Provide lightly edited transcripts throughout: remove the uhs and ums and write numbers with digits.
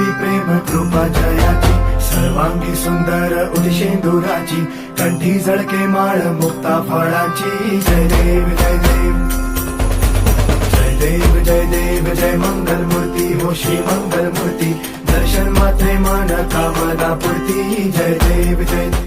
देवी प्रेम कृपा जयाची, सर्वांगी सुंदर उदिशेंदुराची, कंठी झळके माळ मुक्ता फळाची. जय देव जय देव जय देव जय देव जय मंगल मूर्ती हो श्री मंगल मूर्ती, दर्शन मात्रे मान कामना पूर्ती. जय देव जय देव.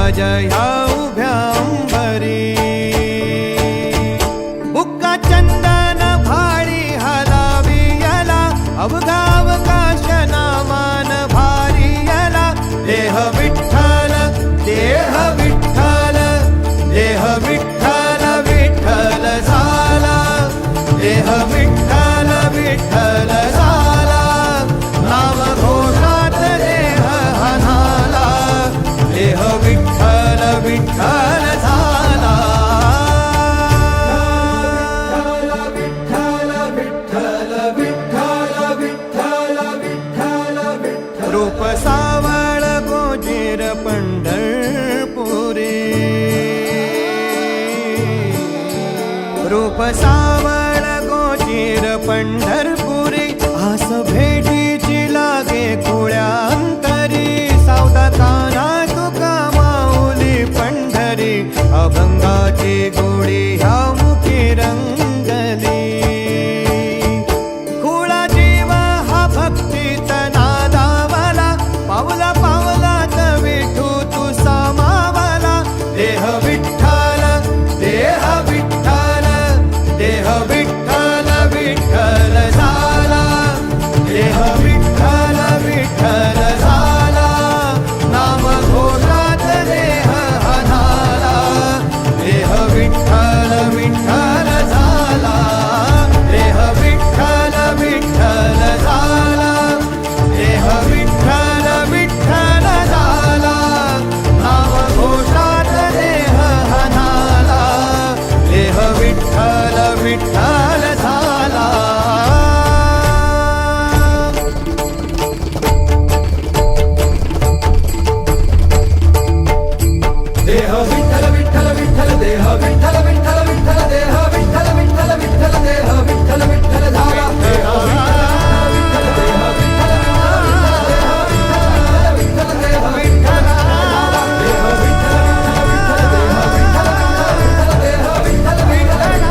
राजया उभ्या अंबरी बुक्का चंदन भाळी हलावी याला अवघा अवकाश नामान भारी याला देह विठ्ठल देह विठ्ठल देह विठ्ठल विठ्ठल झाला देह विठ्ठल विठ्ठल झाला नाम घोषात देह हनाला देह विठ्ठल विठ्ठल झाला विठ्ठल विठ्ठल विठ्ठल विठ्ठल विठ्ठल विठ्ठल रूप सावळ गोजीर पंढरपुरी रूप सावळ गोजीर पंढरपुरी आस भेटीची लागे खुळ्या अंतरी सावता काना तुका माऊली पंढरी अभंगाची गोडी ह्या मुखी रंगली खुळा जीव हा भक्तीत नादावला पावला पावलात विठू तू समावला देह विठ्ठल देह विठ्ठल देह विठ्ठल विठ्ठल झाला देह विठ्ठल विठ्ठल झाला नाम घोषात देह हनाला देह विठ्ठल विठ्ठल झाला देह विठ्ठल विठ्ठल झाला देह विठ्ठल विठ्ठल झाला नाम घोषात देह हनाला देह विठ्ठल विठ्ठल झाला देह विठ्ठल विठ्ठल विठ्ठल देह विठ्ठल विठ्ठल विठ्ठल देह विठ्ठल विठ्ठल विठ्ठल देह विठ्ठल विठ्ठल झाला देह विठ्ठल देह विठ्ठल विठ्ठल देह विठ्ठल झाला देह विठ्ठल विठ्ठल देह विठ्ठल विठ्ठल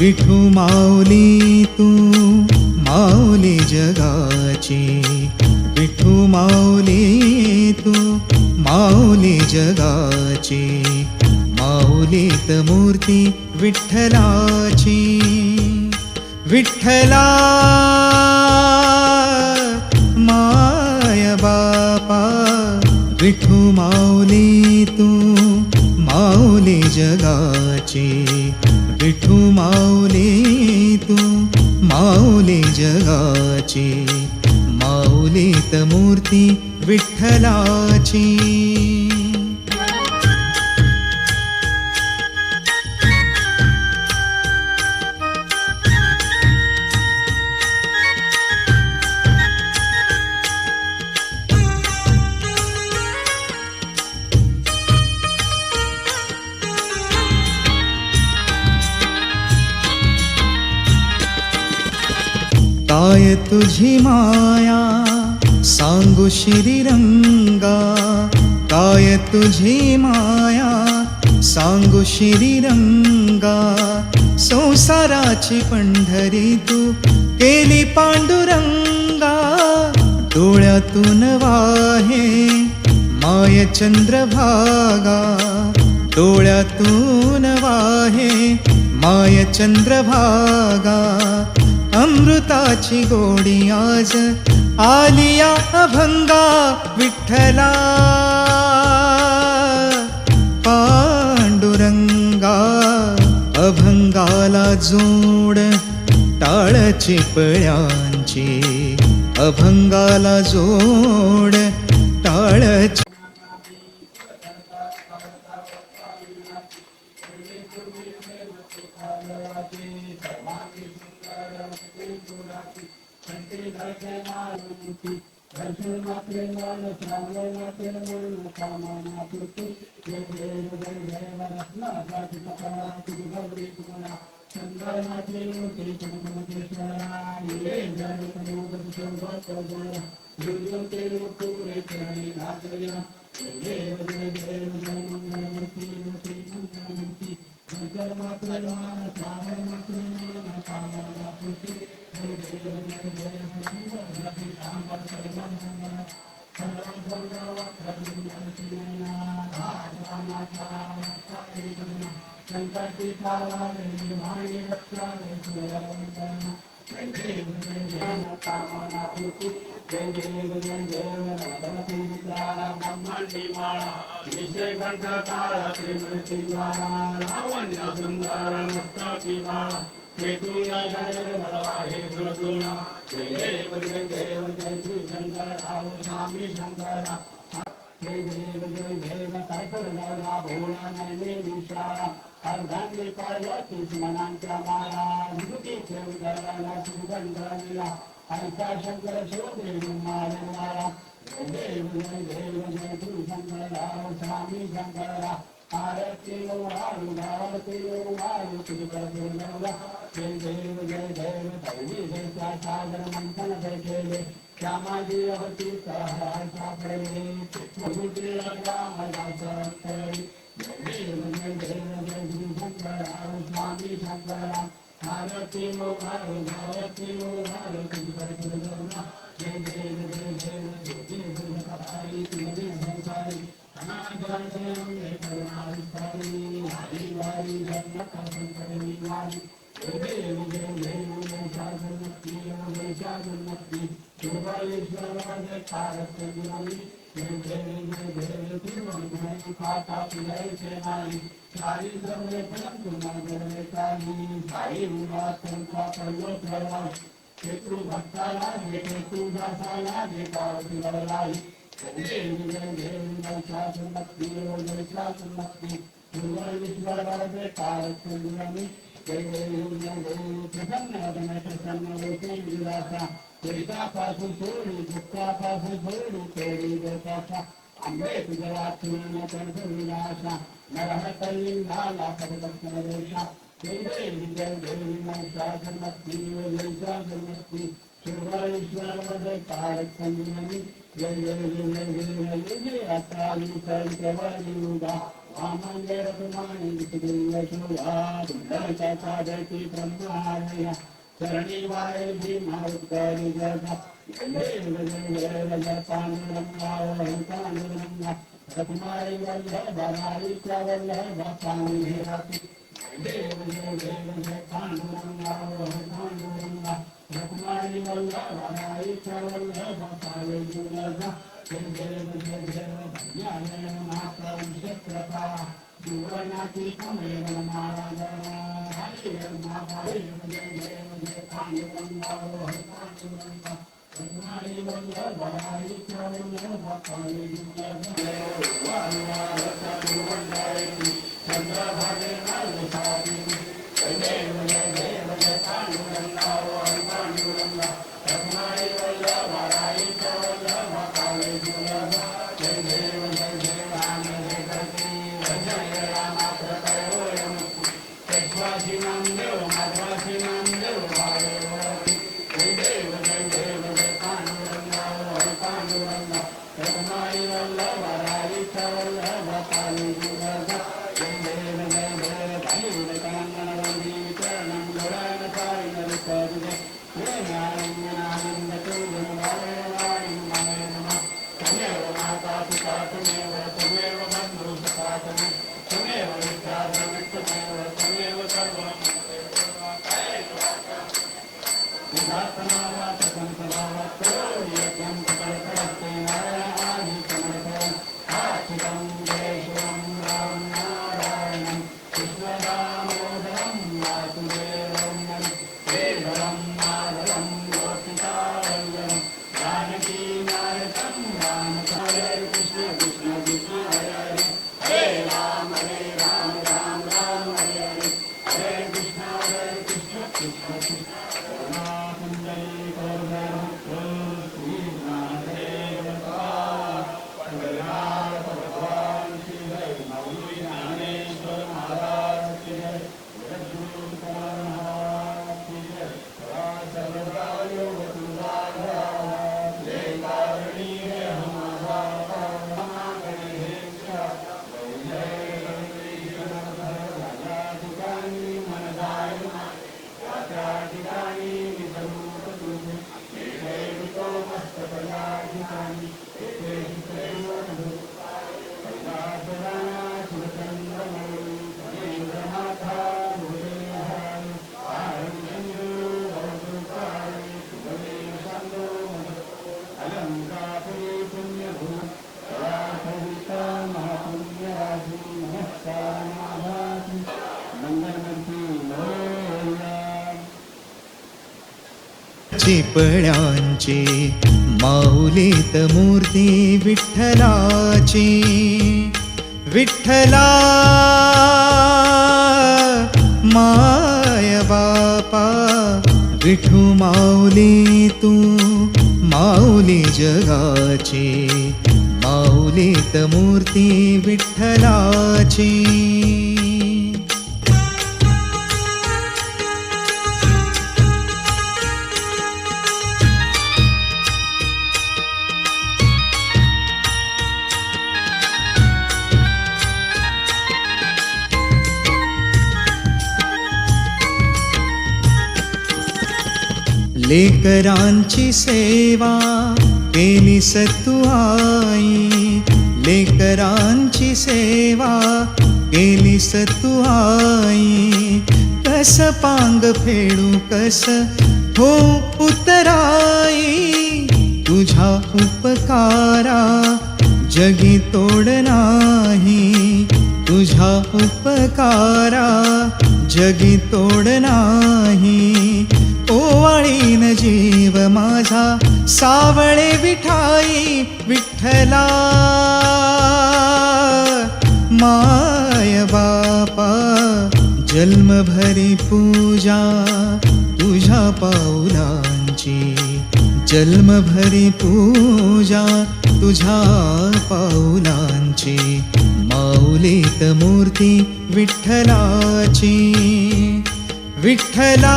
विठू माऊली तू माऊली जगाची विठू माऊली तू माऊली जगाची माऊलीत मूर्ती विठ्ठलाची विठ्ठला माय बापा विठू माऊली तू माऊली जगाची विठू माऊली तू माऊली जगाची माऊलीत मूर्ती विठ्ठलाची काय तुझी माया सांगू श्रीरंगा काय तुझी माया सांगू श्रीरंगा संसाराची पंढरी तू केली पांडुरंगा डोळ्यातून वाहे माय चंद्रभागा डोळ्यातून वाहे माय चंद्रभागा अमृताची गोडी आज आलिया अभंगा विठ्ठला पांडुरंगा अभंगाला जोड टाळ चिपळ्यांची अभंगाला जोड टाळ दर्शन मात्रे मान श्रावण मात्रे मन कामना पूर्ती जय देव जय देव रत्ना साची कपडा तुझी गौरी तुमना चंद्र मात्रे मूर्ती तुमकेश्वरा ये जय करुण शोभा दुर्गम तेरे मुकुरे चरणी नाचया जय देव जय मंगलमूर्ति मूर्ति मंगलमूर्ति जय मात्रे मान श्रावण मात्रे मन कामना पूर्ती जय देव जय देव Ketunya jaya malahe guruna, jaya jaya jaya jaya Sri Shankara, Swami Shankara, jaya jaya jaya jaya Karkarala, Bhola Nane Vishara, Ardhani Parvati Smananta Mara, Duki Chandara, Sugandhara, Aita Shankara Shodhi Mara, jaya jaya jaya jaya Sri Shankara, Swami Shankara. आरती वारु भारती वारु तुझे जय देव जय देव तैवी जय सागर मंथन देखे श्यामा जी अवती सहाय सापड़े मुझे राम दास जय देव जय देव जय श्री शंकर स्वामी शंकर आरती वारु भारती वारु तुझे जय देव जय देव ज्योति तुझे संसारी चरणी वाय भी मारुति जगा रत्नाई वल्लभ बनाई वल्लभ पानी हेराती देव जय देव जय पांडुरंगा पांडुरंगा रत्नाई वल्लभ बनाई वल्लभ पानी जगा जय देव जय देव ज्ञान माता क्षेत्रका जीवनाती कमेव नारायण हरि हरि जय देव जय पांडुरंगा पांडुरंगा रत्नाई वल्लभ बनाई वल्लभ पानी जगा चंद्रभागे नालसारी जय देव जय पांडुरंगा पांडुरंगा रत्नाई वल्लभ बनाई वल्लभ पानी जगा जय देव जय राम जय करती जय राम प्रकटोयम विश्वासी नाम देव माधवासी नाम देव भागवती जय देव जय पांडुरंगा पांडुरंगा रत्नाई वल्लभ बनाई वल्लभ पानी जगा जय देव भैरव कांगणवंदी चरणं गौरानकारि नरपदे आनंद तुंगवाणी नमः नमः तमेव माता पिता तमेव बंधु सखा तमेव विद्याधर तमेव सर्वं चिपळ्यांची माऊलीत मूर्ती विठ्ठलाची. विठ्ठला माय बापा विठू माऊली तू माऊली जगाची. माऊलीत मूर्ती विठ्ठलाची. लेकरांची सेवा केली सतू आई. लेकरांची सेवा केली सतू आई. कस पांग फेडू कस हो उतराई. तुझ्या उपकारा जगी तोड नाही. तुझ्या उपकारा जगी तोड नाही. ओवाळीन जीव माझा सावळे विठाई. विठ्ठला माय बापा जन्मभरी पूजा तुझ्या पाऊलांची. जन्मभरी पूजा तुझ्या पाऊलांची. माऊलीत मूर्ती विठ्ठलाची. विठ्ठला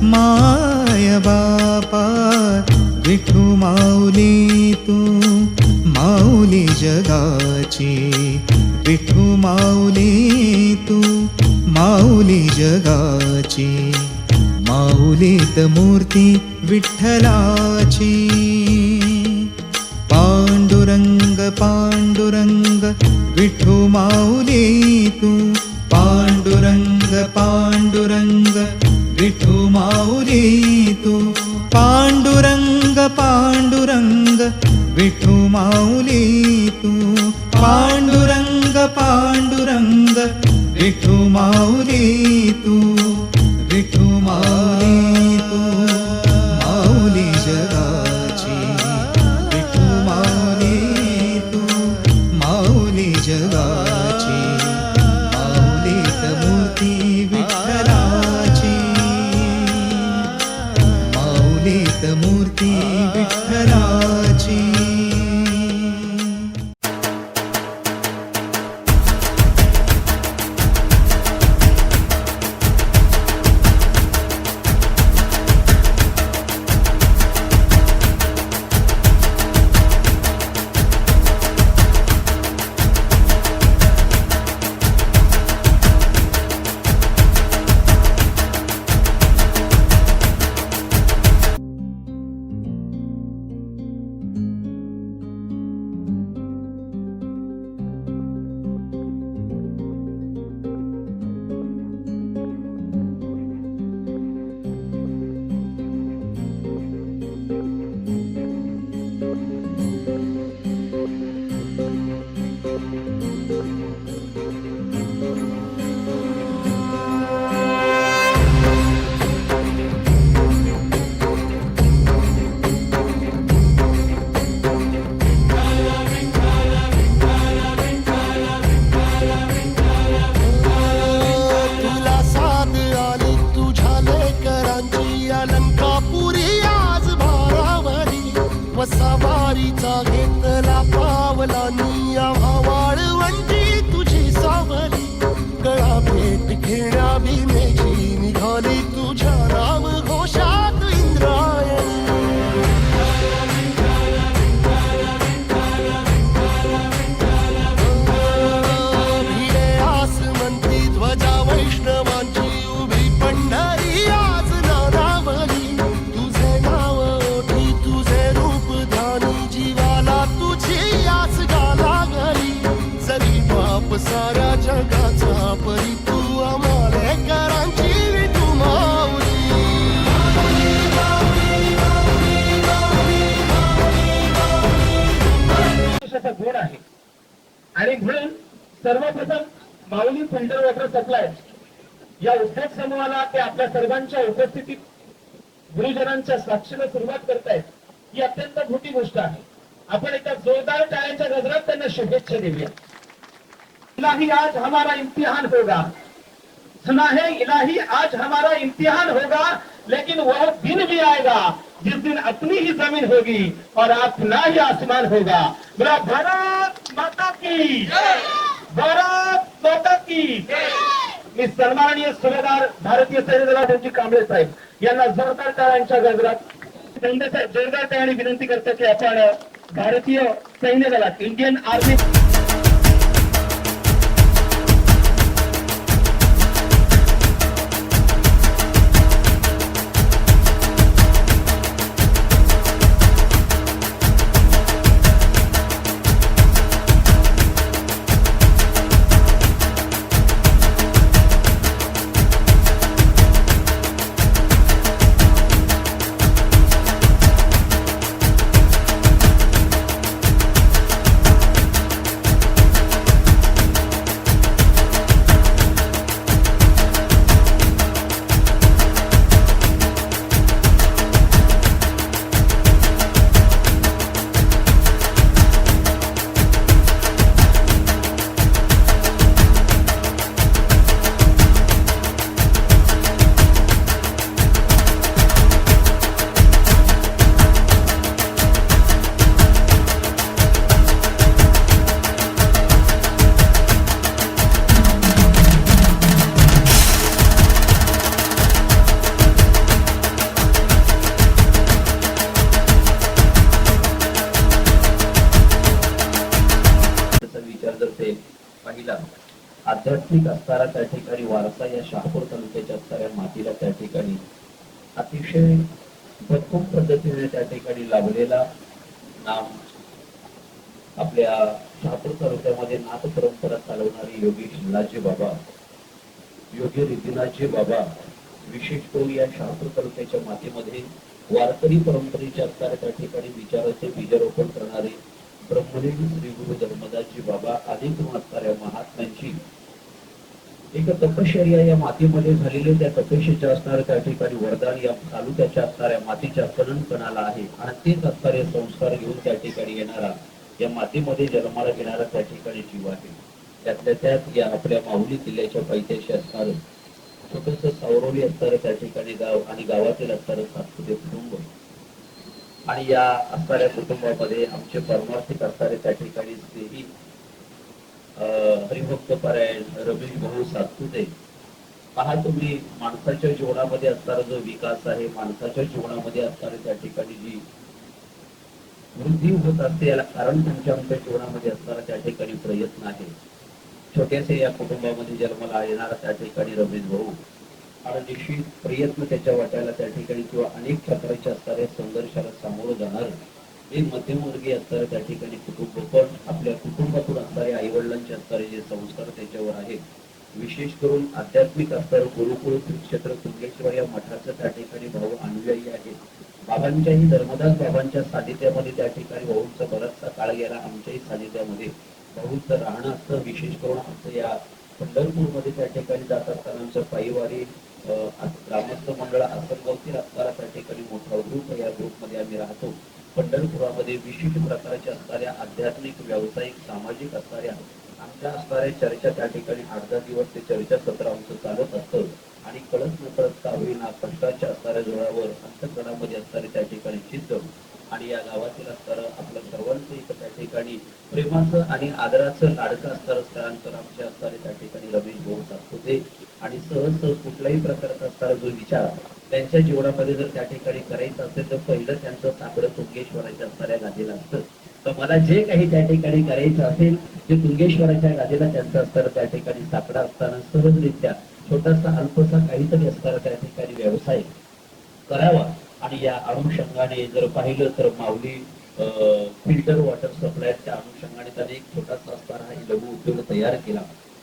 माय बापा विठू माऊली तू माऊली जगाची. विठू माऊली तू माऊली जगाची. माऊलीत मूर्ती विठ्ठलाची. पांडुरंग पांडुरंग विठू माऊली तू. पांडुरंग पांडुरंग विठू माऊली तू. पांडुरंग पांडुरंग विठू माऊली तू. पांडुरंग पांडुरंग विठू माऊली तू. विठू माऊली तू माऊली जगाची. विठू माऊली तू माऊली जगाची. माऊलीत मूर्ती विठ्ठलाची. माऊलीत मूर्ती विठ्ठलाची. सवारीचा घेतला पावला निया वाळवंटी तुझी सावली. गळा भेट घेण्या भीमेची निघाली तुझ्या राम घोषात इंद्रायणी. भिडे आसमंती ध्वजा वैष्णवांची उभी पंढरी आज नानावली. तुझे नाव ओठी तुझे रूप ध्यानी जीवाला तुझी आस गाला गली. जरी बाप साऱ्या जगाचा परी तू आम्हाले करांची विठू माऊली. गुण आहे आणि म्हणून सर्वप्रथम माऊली फिल्टर वॉटर सप्लाय या उत्सव समूहाला ते आपल्या सर्वांच्या उपस्थितीत गुरुजनांच्या साक्षीने सुरुवात करतायत ही अत्यंत मोठी गोष्ट आहे. आपण एका जोरदार टाळ्यांच्या गजरात त्यांना शुभेच्छा देऊया. इलाही आज हमारा इम्तिहान होगा, सुना है इलाही आज हमारा इम्तिहान होगा, लेकिन वह दिन भी आएगा जिस दिन अपनी ही जमीन होगी और अपना ही आसमान होगा. बोला भारत माता की, भारत माता की. मी सन्माननीय सुभेदार भारतीय सैन्य दलाचे कांबळे साहेब यांना जोरदार टाळ्यांच्या गजरात साहेब जोरदार टाळ्याने विनंती करतो की आपण भारतीय सैन्य दलात इंडियन आर्मी पाहिला आध्यात्मिक असणारा त्या ठिकाणी वारसा या शहापूर तालुक्याच्या असणाऱ्या मातीला त्या ठिकाणी अतिशय भरपूर पद्धतीने त्या ठिकाणी लाभलेला नाम आपल्या शहापूर तालुक्यामध्ये नाथ परंपरा चालवणारे योगी शिंगणाजी बाबा, योगी रिद्धिनाथजी बाबा, विशेष करून या शहापूर तालुक्याच्या मातीमध्ये वारकरी परंपरेच्या असणाऱ्या त्या ठिकाणी विचाराचे बीजारोपण करणारे ब्रह्मलीन श्री गुरु धर्मदासजी बाबा आदी करून असणाऱ्या महात्म्यांची एक तपश्चर्या या मातीमध्ये झालेली त्या तपश्चर्येच्या असणाऱ्या त्या ठिकाणी वरदान या तालुक्याच्या असणाऱ्या मातीच्या कणाला आहे आणि तेच असणारे संस्कार घेऊन त्या ठिकाणी येणारा या मातीमध्ये जन्माला घेणारा त्या ठिकाणी जीव आहे. त्यातल्या त्यात या आपल्या माहुली किल्ल्याच्या पायथ्याशी असणारं छोटस सावरोली असणारं त्या ठिकाणी गाव आणि गावातील असणारं सातपुते कुटुंब आणि या असणाऱ्या कुटुंबामध्ये आमचे परमार्थिक असणारे त्या ठिकाणी स्नेही हरिभक्त पारायण रमेश भाऊ सातपुते. पहा तुम्ही माणसाच्या जीवनामध्ये असणारा जो विकास आहे, माणसाच्या जीवनामध्ये असणारे त्या ठिकाणी जी वृद्धी होत असते याला कारण तुमच्या आमच्या जीवनामध्ये असणारा त्या ठिकाणी प्रयत्न आहे. छोट्याशा या कुटुंबामध्ये जन्माला येणारा त्या ठिकाणी रमेश भाऊ आणि निश्चित प्रयत्न त्याच्या वाट्याला त्या ठिकाणी किंवा अनेक प्रकारच्या असणाऱ्या संघर्षाला सामोरं जाणार एक मध्यमवर्गीय असणारं त्या ठिकाणी कुटुंब, पण आपल्या कुटुंबातून असणारे आई वडिलांचे असणारे जे संस्कार त्याच्यावर आहेत, विशेष करून आध्यात्मिक असणारं गुरुकुळ क्षेत्र तुंगेश्वर या मठाचं त्या ठिकाणी भाऊ अनुयायी आहेत. बाबांच्याही धर्मदास बाबांच्या सानिध्यामध्ये त्या ठिकाणी भाऊंचा बराचसा काळ गेला. आमच्याही सानिध्यामध्ये भाऊंचं राहणं असतं. विशेष करून आमचं या पंढरपूरमध्ये त्या ठिकाणी जात असताना आमचं पायवारी ग्रामस्थ मंडळ आसनगावतील असणारा त्या ठिकाणी मोठा ग्रुप, या ग्रुपमध्ये आम्ही राहतो. पंढरपुरामध्ये विशिष्ट प्रकारच्या असणाऱ्या आध्यात्मिक, व्यावसायिक, सामाजिक असणाऱ्या आमच्या असणाऱ्या चर्चा त्या ठिकाणी 8-10 दिवस ते चर्चा सत्र आमचं चालत असतं आणि कळत न कळत का होईना कष्टाच्या असणाऱ्या जोरावर अंतःकरणामध्ये असणारे त्या ठिकाणी चित्त आणि या गावातील असणारं आपलं सर्वांचं एक त्या ठिकाणी प्रेमाचं आणि आदराचं लाडकं असणारं स्थळांतर आमचे असणारे त्या ठिकाणी रमेश भाऊ सातपुते आणि सहज कुठल्याही प्रकारचा असणारा जो विचार त्यांच्या जीवनामध्ये जर त्या ठिकाणी करायचं असेल तर पहिलं त्यांचं साकडं तुंगेश्वराच्या असणाऱ्या गादीला असतं. तर मला जे काही त्या ठिकाणी करायचं असेल ते तुंगेश्वराच्या गादीला त्यांचं असणारं त्या ठिकाणी साकडं असताना सहजरित्या छोटासा अल्पसा काहीतरी असणारा त्या ठिकाणी व्यवसाय करावा. आणि या अनुषंगाने जर पाहिलं तर माऊली फिल्टर वॉटर सप्लायच्या अनुषंगाने त्याने एक छोटासा असणारा हा लघु उद्योग तयार केला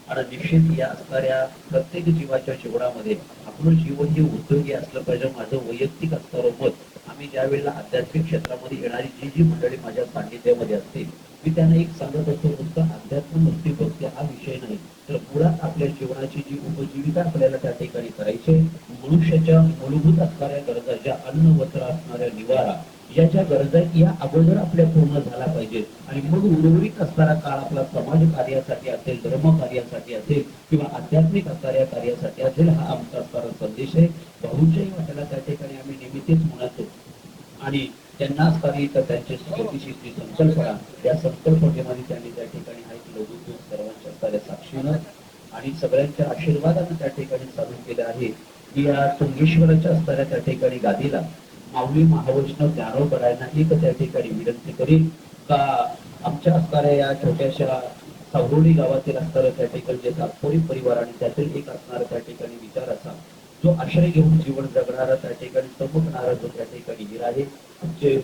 आणि निश्चित या असणाऱ्या प्रत्येक जीवाच्या जीवनामध्ये आपलं जीवन हे उद्योगी असलं पाहिजे. माझं वैयक्तिक असणारं मत, आम्ही ज्या वेळेला आध्यात्मिक क्षेत्रामध्ये येणारी जी जी मंडळी माझ्या सान्निध्यामध्ये असते मी त्यांना एक सांगत असतो, नुसतं अध्यात्म नुसती भक्ती हा विषय नाही, तर मुळात आपल्या जीवनाची जी उपजीविका आपल्याला त्या ठिकाणी करायची, मनुष्याच्या मूलभूत असणाऱ्या गरजा, ज्या अन्न वस्त्र असणाऱ्या निवारा, या ज्या गरजा या अगोदर आपल्या पूर्ण झाल्या पाहिजेत आणि मग उर्वरित असणारा काळ आपला समाज कार्यासाठी असेल, धर्म कार्यासाठी असेल किंवा आध्यात्मिक असणाऱ्या कार्यासाठी असेल, हा आमचा असणारा संदेश आहे. भाऊच्याही वाट्याला त्या ठिकाणी आम्ही नेहमीच म्हणतो आणि त्यांना असणारी तर त्यांची स्वतःची जी संकल्पना, या संकल्पनेमध्ये त्यांनी त्या ठिकाणी हा एक लघुउद्योग सर्वांच्या असणाऱ्या साक्षीनं आणि सगळ्यांच्या आशीर्वादानं त्या ठिकाणी चालू केलं आहे की या तुंगेश्वराच्या असणाऱ्या त्या ठिकाणी गादीला माऊली महावैष्णव ज्ञानोबरायांना एक त्या ठिकाणी विनंती करील का आमच्या असणाऱ्या या छोट्याशा सावरोली गावातील असणाऱ्या त्या ठिकाणी जे तात्पुरी परिवार आणि त्यातील एक असणारा त्या ठिकाणी विचार असा, जो आश्रय घेऊन जीवन जगणारा त्या ठिकाणी चमकणारा जो त्या ठिकाणी वीर आहे, आमचे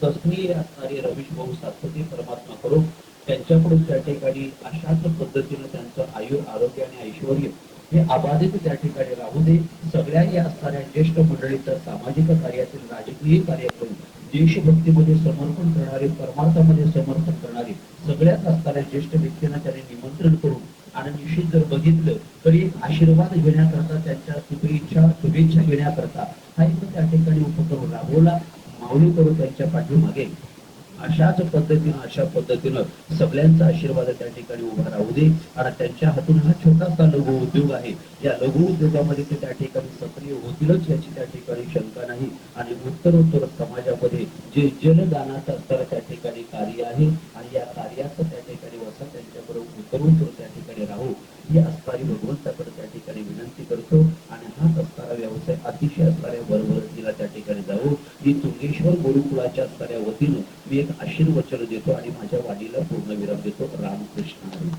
तस्नीय असणारे रमेश भाऊ सातपुते परमात्मा करो त्यांच्याकडून त्या ठिकाणी अशाच पद्धतीनं त्यांचं आरोग्य आणि ऐश्वर हे अबाधित त्या ठिकाणी राहू दे. सगळ्या या असणाऱ्या ज्येष्ठ मंडळीचं सामाजिक कार्यातील, राजकीय कार्यातून देशभक्तीमध्ये समर्पण करणारे, परमार्थामध्ये समर्पण करणारे सगळ्याच असणाऱ्या ज्येष्ठ व्यक्तींना त्यांनी निमंत्रण करून आणि निश्चित जर बघितलं तर एक आशीर्वाद घेण्याकरता, त्यांच्या शुभेच्छा घेण्याकरता हा एक त्या ठिकाणी उपक्रम राबवला. माऊली करू त्यांच्या पाठीमागे अशा पद्धतीनं सगळ्यांचा आशीर्वाद त्या ठिकाणी उभा राहू दे आणि त्यांच्या हातून हा छोटासा लघु उद्योग आहे, या लघु उद्योगामध्ये ते त्या ठिकाणी सक्रिय होतीलच याची त्या ठिकाणी शंका नाही. आणि उत्तरोत्तर समाजामध्ये जे जलदानाचं असणारं त्या ठिकाणी कार्य आहे आणि या कार्याचं त्या ठिकाणी वसा त्यांच्याबरोबर उत्तरोत्तर त्या ठिकाणी राहू ही असणारी भगवंताकडे त्या ठिकाणी विनंती करतो आणि हाच असणारा व्यवसाय अतिशय असणाऱ्या भरभरतीला त्या ठिकाणी जाऊ ही तुंगेश्वर गुरुकुळाच्या असणाऱ्या वतीनं मी एक आशीर्वचन देतो आणि माझ्या वाणीला पूर्ण विराम देतो. रामकृष्ण हरी.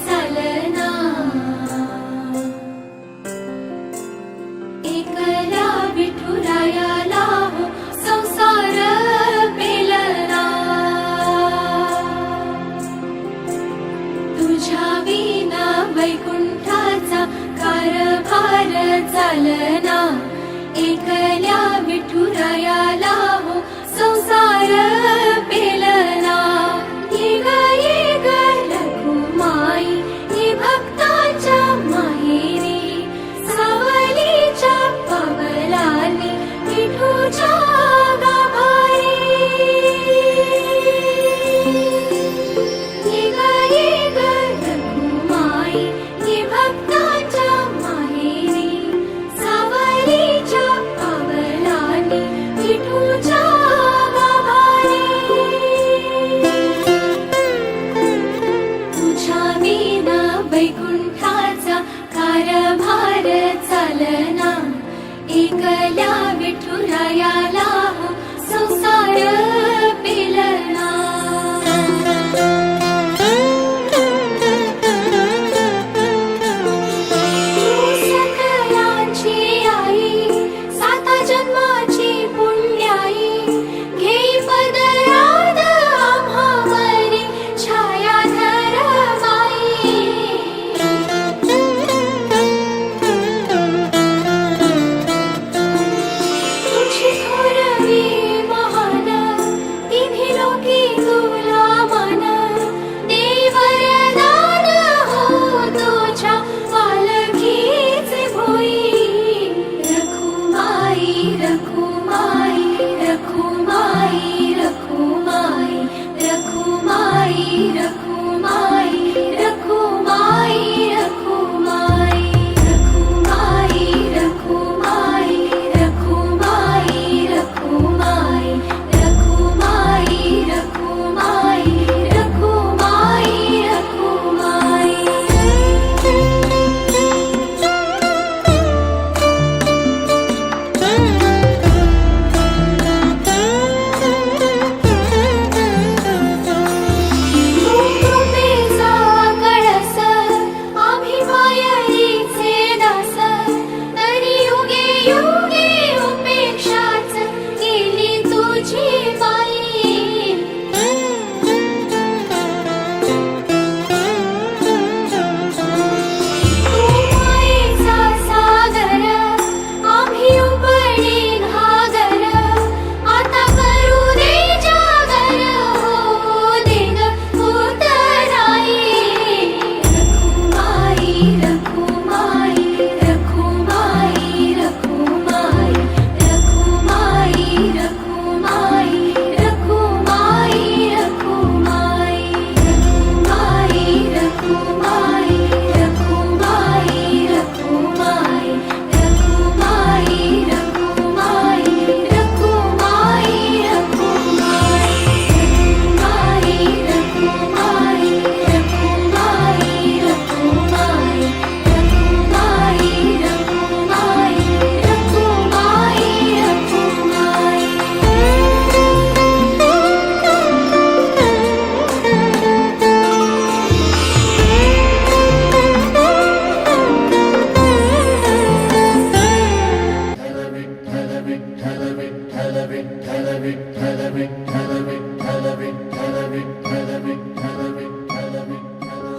चालना एकला विठुरायाला हो संसार पेलना तुझ्या विना वैकुंठाचा कारभार चालना एकल्या विठुरायाला हो संसार पेलना ये ग रघुमाई ये भक्ताच्या माहेरी सावलीच्या पवलानी विठूच्या गाभारी ये ग रघुमाई ये भक्ताच्या माहेरी सावलीच्या पवलानी विठूच्या गाभारी तुझ्या विना वैकुंठाचा कारभार चालना एकल्या विठुरायाला हो संसार पेलना सकलांची आई साता जन्माची पुण्याई घेई पदरात आम्हावरी छायाधर माई तुझी थोरवी महान तिन्ही लोकी तुला मान देई वरदान हो तुझ्या पालखीचे भोई रखुमाई रखुमाई रखुमाई रखुमाई रखुमाई रखुमाई रखुमाई रखुमाई रखुमाई रखुमाई रखुमाई रखुमाई रखुमाई रखुमाई रखुमाई रखुमाई कृपेचा कळस आम्ही मायरीचे दास तरी युगे युगे उपेक्षाच केली तुझी बाई तू मायेचा सागर आम्ही उपडी घागर आता करू दे जागर हो दे ग उतराई रखुमाई रखुमाई रखुमाई रखुमाई रखुमाई रखुमाई रखुमाई रखुमाई रखुमाई रखुमाई रखुमाई रखुमाई रखुमाई रखुमाई रखुमाई रखुमाई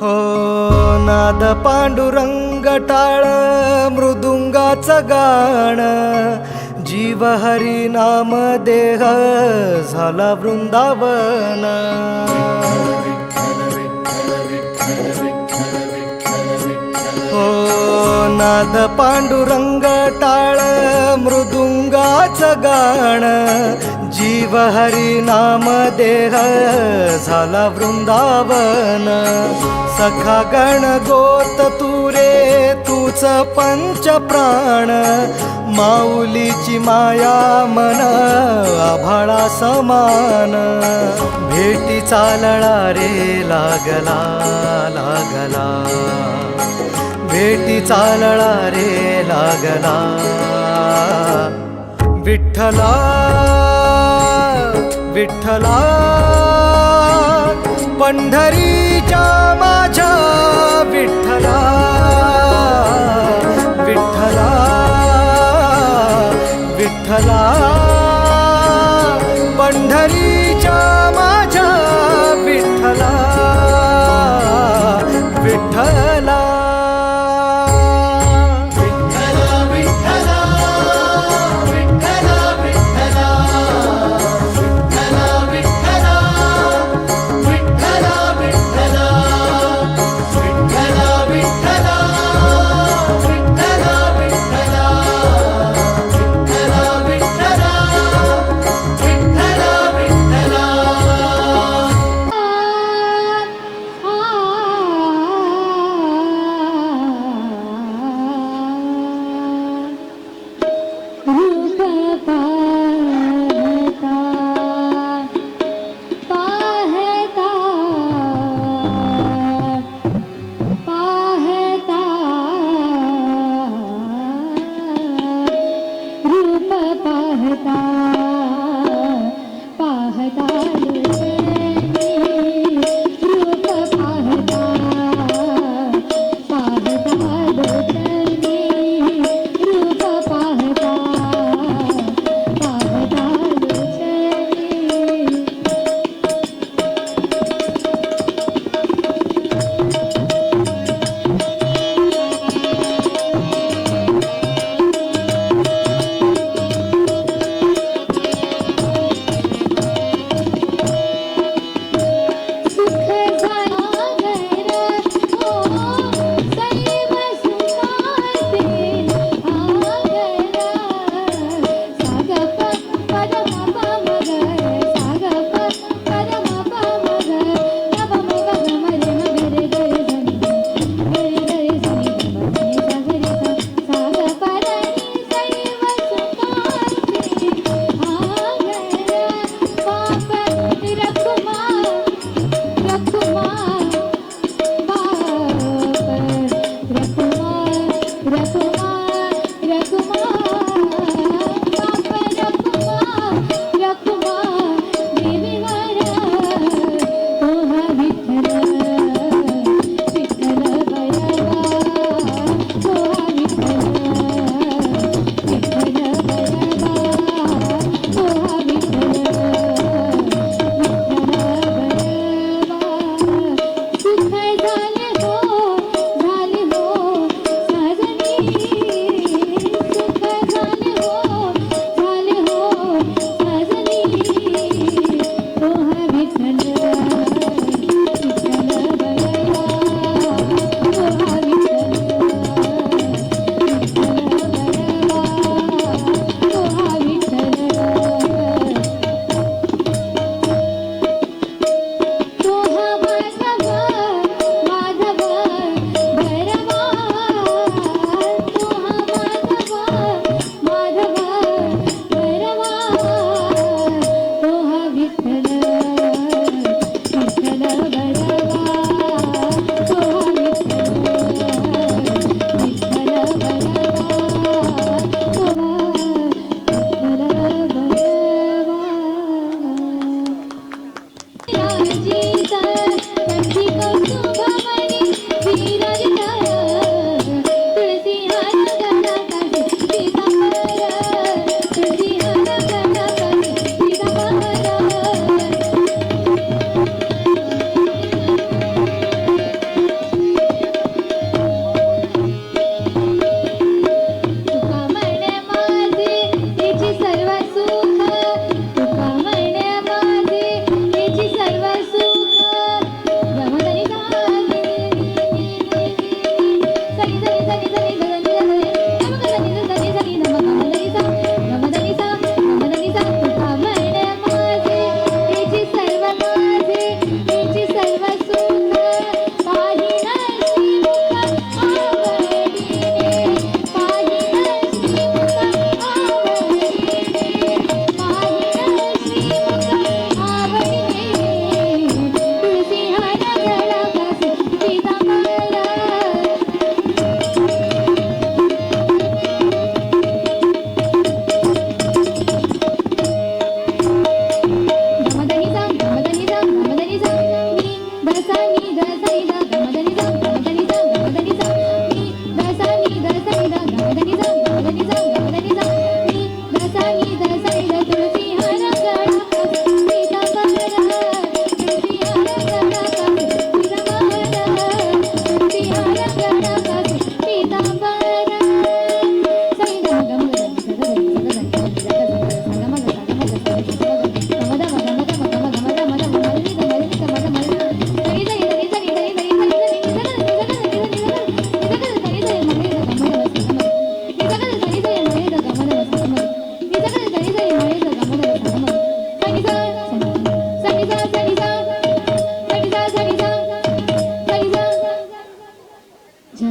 हो नाद पांडुरंग टाळ मृदुंगाचं गाण जीव हरी नाम देह झाला वृंदावन हो नाद पांडुरंग टाळ मृदुंगाचं गाण जीव हरी नाम देह झाला वृंदावन सखा गण गोत तुरे तूच पंच प्राण माऊलीची माया मन आभाळा समान भेटी चालळा रे लागला लागला भेटी चालळा रे लागला विठ्ठला विठ्ठला पंढरीच्या माझ्या विठ्ठला पंढरीच्या माझ्या विठ्ठला विठ्ठला विठ्ठला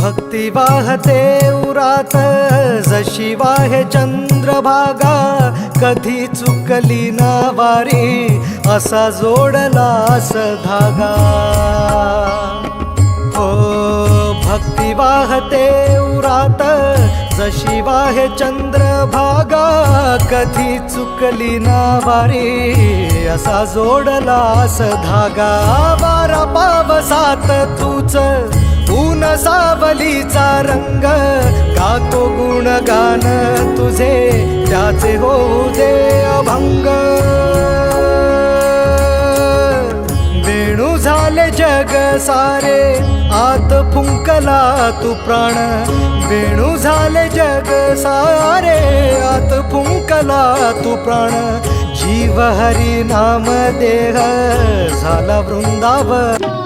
भक्ती वाहते उरात जशी वाहे चंद्रभागा कधी चुकली ना वारी असा जोडलास धागा हो भक्ती वाहते उरात जशी वाहे चंद्रभागा कधी चुकली ना वारी असा जोडलास धागा वारा पावसात तूच ऊन सावलीचा रंग गातो गुणगान तुझे त्याचे होऊ दे अभंग वेणू झाले जग सारे आत फुंकला तू प्राण वेणू झाले जग सारे आत फुंकला तू प्राण जीव हरी नाम देह झाला वृंदावन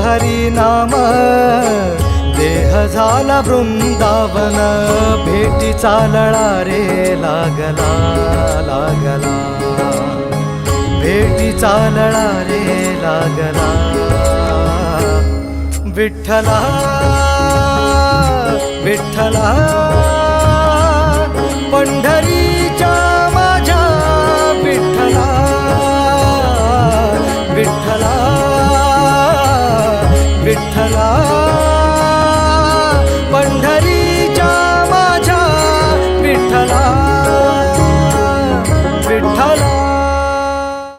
हरी नाम देह झाला वृंदावन भेटीचा लळा रे लागला लागला भेटीचा लळा रे लागला विठ्ठला विठ्ठला पंढरी